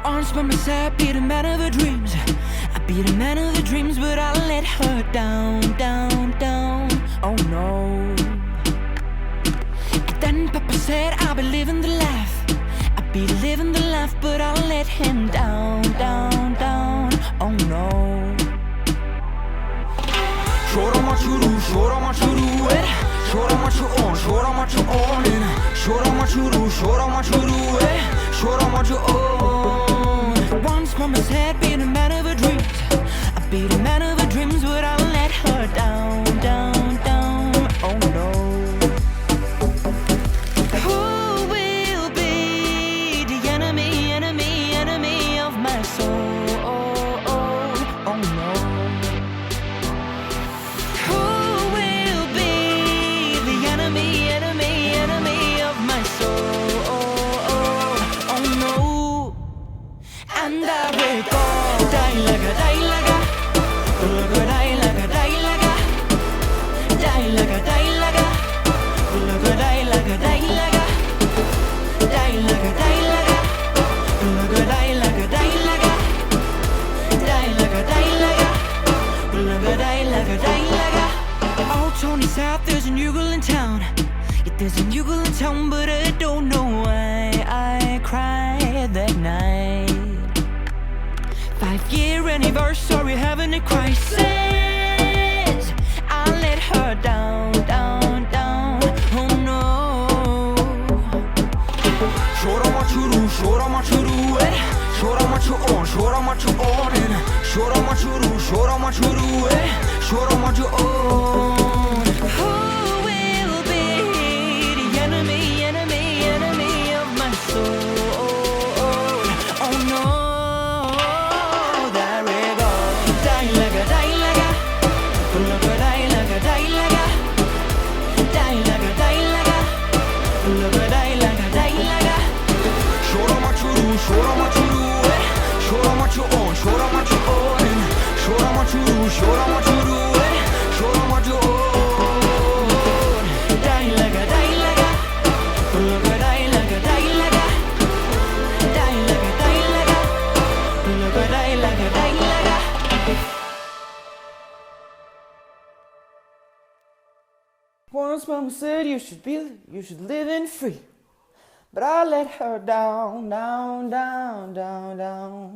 Once by my side, be the man of her dreams. I be the man of her dreams, but I let her down, down, down. Oh no. And then Papa said I'll be living the life. I be living the life, but I let him down, down, down. Oh no. Show what you do, show what you do it. Show what you own, show what you own it. Show what you do, show what you do it. Show what you own. Once mama said be the man of her dreams. I be the man of her dreams, but I let her down, down, down. Oh no. Who will be the enemy, enemy, enemy of my soul? Oh no. Who will be the enemy, enemy, enemy of my soul? Oh no. And I will go die like a, die like a, die like a, die like a, die like a, die like a, die like a, die like a, die like a, die like a, die like a, die like a, die like a, die like a, die like a, die like a. Oh, Tony South, there's a new girl in town. Yeah, there's a new girl in town, but I don't know why I cried that night. 5-year anniversary, having a crisis. I let her down, down, down. Oh no. Show them what you do, show them what you do it. Show them what you own, show them what you own it. Show them what you do, show them what you do it. Show them what you own. Who will be the enemy, enemy, enemy of my soul? Oh no. Show them what you do it. Show them what you own. Show them what you own it. Show them what you do. Show them what you do it. Show them what you own. Die like a, die like a, die like a, die like a, die like a, die like a, die like a, die like a. Once mama said you should live in free. But I let her down, down, down, down, down.